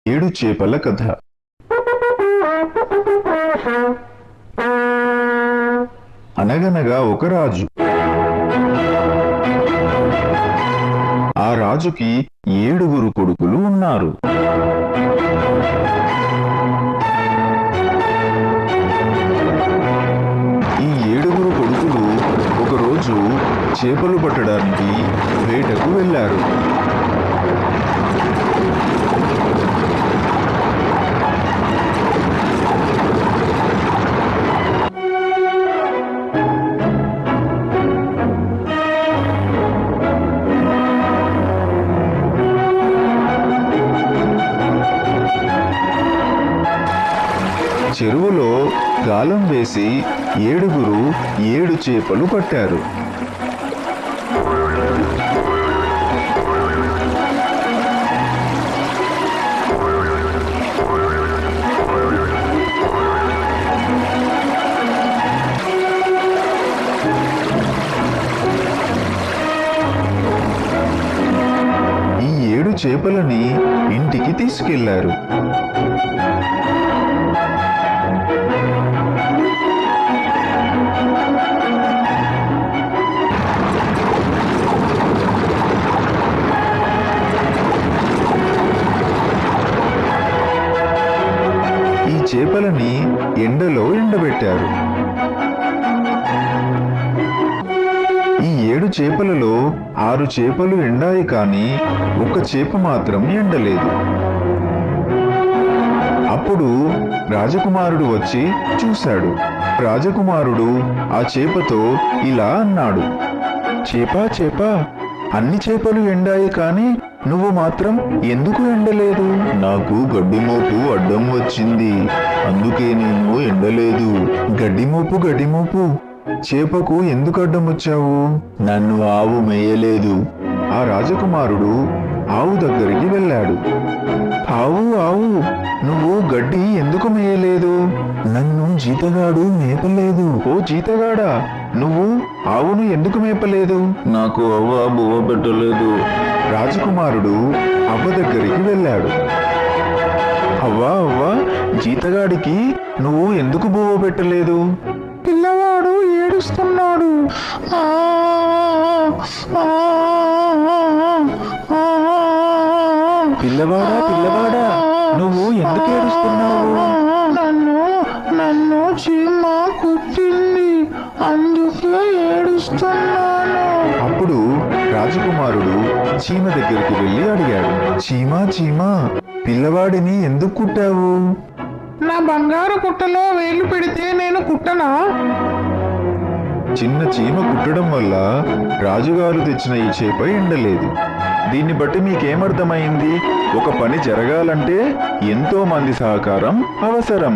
7 చేపల కథ. అనగనగా ఒక రాజు. ఆ రాజుకి 7 కొడుకులు ఉన్నారు. ఈ 7 కొడుకులు ఒకరోజు చేపలు పట్టడానికి వేటకు వెళ్ళారు. చెరువులో గాలం వేసి 7 చేపలు పట్టారు. ఈ 7 చేపలని ఇంటికి తీసుకెళ్లారు. చేపలని ఎండలో ఎండబెట్టారు. ఈ 7 చేపలలో 6 చేపలు ఎండాయి, కానీ ఒక చేప మాత్రం ఎండలేదు. అప్పుడు రాజకుమారుడు వచ్చి చూశాడు. రాజకుమారుడు ఆ చేపతో ఇలా అన్నాడు, చేపా, అన్ని చేపలు ఎండాయి, కానీ నువ్వు మాత్రం ఎందుకు ఎండలేదు? నాకు గడ్డిమోపు అడ్డం వచ్చింది, అందుకే నేను ఎండలేదు. గడ్డిమోపు చేపకు ఎందుకు అడ్డం వచ్చావు? నన్ను ఆవు మేయలేదు. ఆ రాజకుమారుడు ఆవు దగ్గరికి వెళ్ళాడు. ఆవు, నువ్వు గడ్డి ఎందుకు మేయలేదు? నన్ను జీతగాడు మేపలేదు. ఓ జీతగాడా, నువ్వు ఆవును ఎందుకు మేపలేదు? నాకు అవ్వ బువ్వ పెట్టలేదు. రాజకుమారుడు అవ్వ దగ్గరికి వెళ్ళాడు. అవ్వ, జీతగాడికి నువ్వు ఎందుకు బువ్వ పెట్టలేదు? పిల్లవాడు ఏడుస్తున్నాడు. పిల్లవాడా, నువ్వు ఎందుకు ఏడుస్తున్నావు? నన్ను చీమ కుట్టింది, అందుకే ఏడుస్తున్నాను. అప్పుడు రాజకుమారుడు చీమ దగ్గరికి వెళ్ళి అడిగాడు, చీమా, పిల్లవాడిని ఎందుకు కుట్టావు? నా బంగారు కుట్టలో వేలు పెడితే నేను కుట్టనా? చిన్న చీమ కుట్టడం వల్ల రాజుగారు తెచ్చిన ఈ చేప ఎండలేదు. దీన్ని బట్టి మీకేమర్థమైంది? ఒక పని జరగాలంటే ఎంతో మంది సహకారం అవసరం.